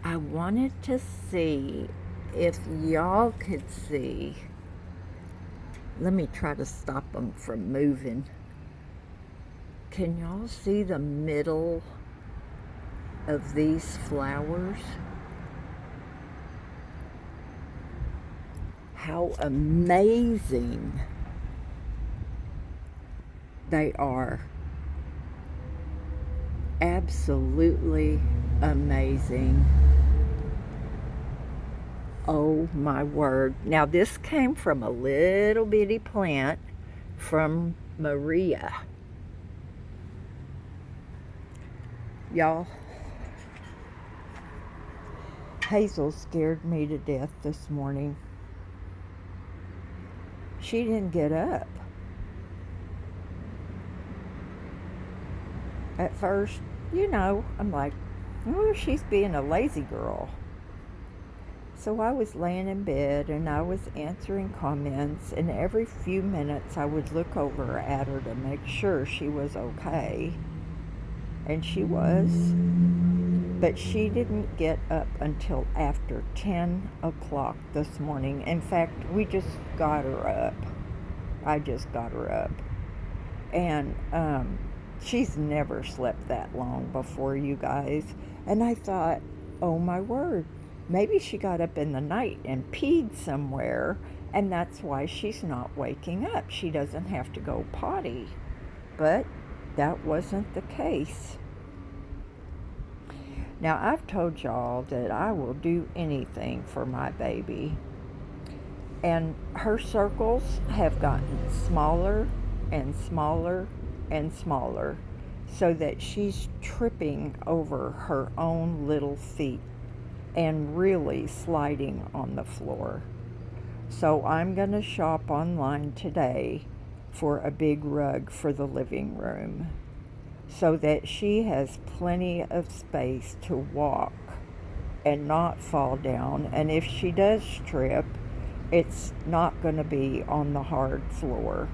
I wanted to see if y'all could see. Let me try to stop them from moving. Can y'all see the middle of these flowers? How amazing they are. Absolutely amazing. Oh my word. Now, this came from a little bitty plant from Maria. Y'all, Hazel scared me to death this morning. She didn't get up. At first, I'm like, oh, she's being a lazy girl. So I was laying in bed and I was answering comments, and every few minutes I would look over at her to make sure she was okay. And she was. But she didn't get up until after 10 o'clock this morning. In fact, we just got her up. I just got her up. And she's never slept that long before, you guys. And I thought, oh my word, maybe she got up in the night and peed somewhere, and that's why she's not waking up. She doesn't have to go potty. But that wasn't the case. Now, I've told y'all that I will do anything for my baby. And her circles have gotten smaller and smaller and smaller, so that she's tripping over her own little feet and really sliding on the floor. So I'm going to shop online today for a big rug for the living room, so that she has plenty of space to walk and not fall down. And if she does trip, it's not going to be on the hard floor.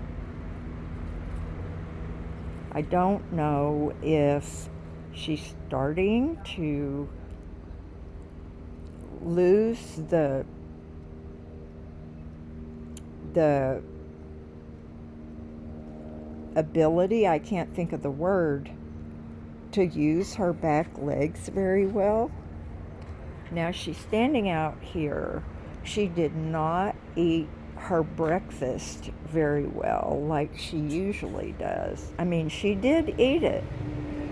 I don't know if she's starting to lose the ability, I can't think of the word, to use her back legs very well. Now she's standing out here. She did not eat her breakfast very well like she usually does. I mean, she did eat it,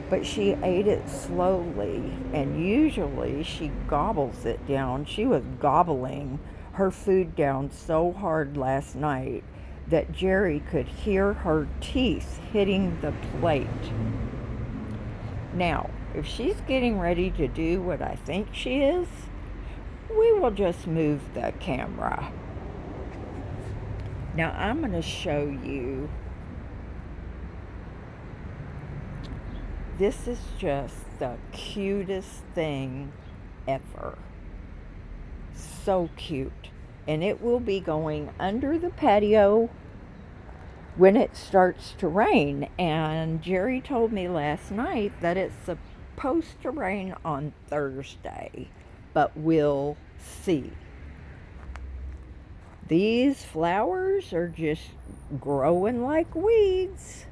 but she ate it slowly, and usually she gobbles it down. She was gobbling her food down so hard last night that Jerry could hear her teeth hitting the plate. Now, if she's getting ready to do what I think she is, we will just move the camera. Now, I'm going to show you. This is just the cutest thing ever. So cute. And it will be going under the patio when it starts to rain. And Jerry told me last night that it's supposed to rain on Thursday, but we'll see. These flowers are just growing like weeds.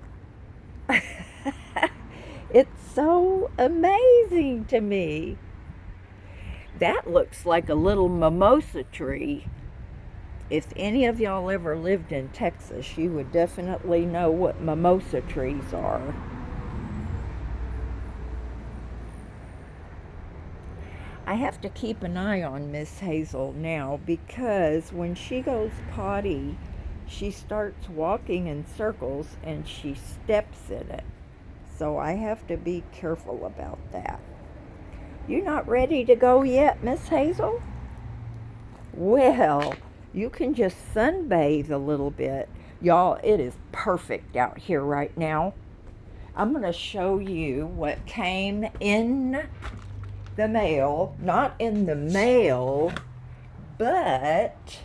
It's so amazing to me. That looks like a little mimosa tree. If any of y'all ever lived in Texas, you would definitely know what mimosa trees are. I have to keep an eye on Miss Hazel now, because when she goes potty, she starts walking in circles and she steps in it. So I have to be careful about that. You not ready to go yet, Miss Hazel? Well, you can just sunbathe a little bit. Y'all, it is perfect out here right now. I'm going to show you what came in the mail. Not in the mail, but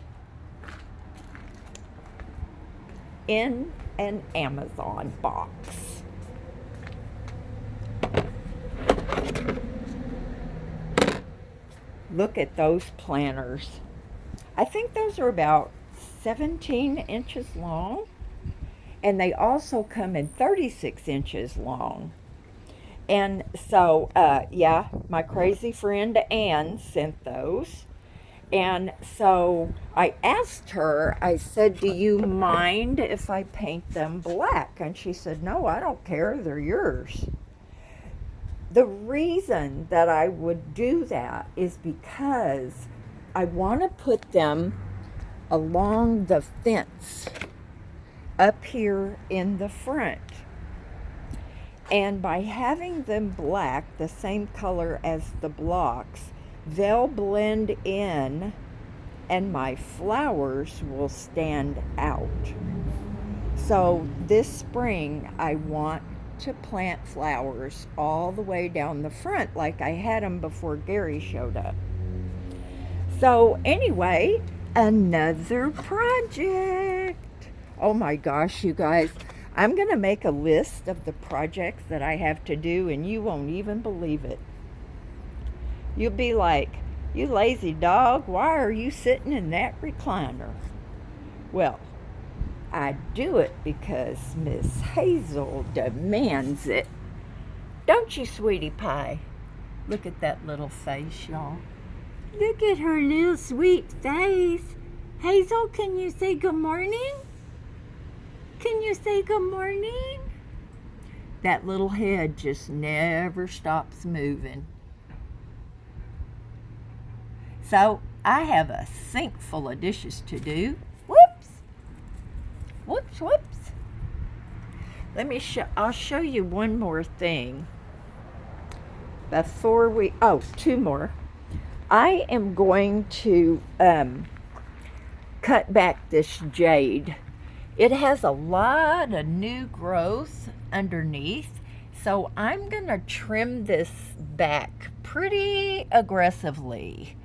in an Amazon box. look at those planters. I think those are about 17 inches long, and they also come in 36 inches long. And so, yeah, my crazy friend Ann sent those. And so I asked her, I said, do you mind if I paint them black? And she said, no, I don't care. They're yours. The reason that I would do that is because I want to put them along the fence up here in the front. And by having them black, the same color as the blocks, they'll blend in and my flowers will stand out. So this spring, I want to plant flowers all the way down the front like I had them before Gary showed up. So anyway, another project. Oh my gosh, you guys. I'm going to make a list of the projects that I have to do, and you won't even believe it. You'll be like, you lazy dog, why are you sitting in that recliner? Well, I do it because Miss Hazel demands it. Don't you, sweetie pie? Look at that little face, y'all. Look at her little sweet face. Hazel, can you say good morning? Can you say good morning? That little head just never stops moving. So I have a sink full of dishes to do. Whoops. Whoops, whoops. I'll show you one more thing before two more. I am going to cut back this jade. It has a lot of new growth underneath, so I'm going to trim this back pretty aggressively.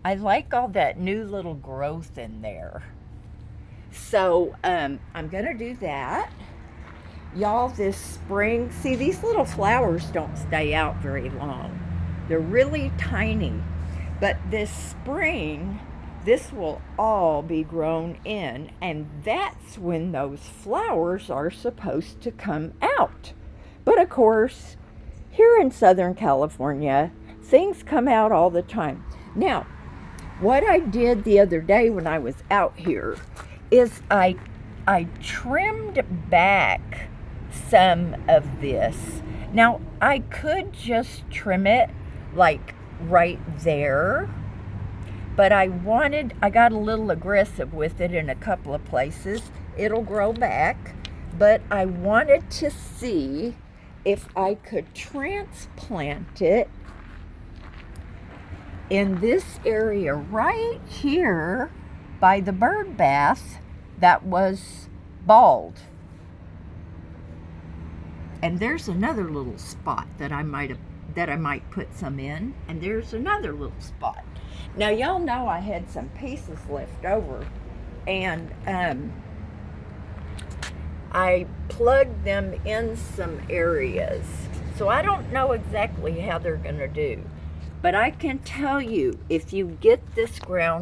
I like all that new little growth in there. So I'm going to do that. Y'all, this spring, see, these little flowers don't stay out very long. They're really tiny. But this spring, this will all be grown in, and that's when those flowers are supposed to come out. But of course, here in Southern California, things come out all the time. Now, what I did the other day when I was out here is I trimmed back some of this. Now, I could just trim it like right there, but I got a little aggressive with it in a couple of places. It'll grow back, but I wanted to see if I could transplant it in this area right here by the bird bath that was bald. And there's another little spot that I might put some in, and there's another little spot. Now, y'all know I had some pieces left over, and I plugged them in some areas. So I don't know exactly how they're going to do. But I can tell you, if you get this ground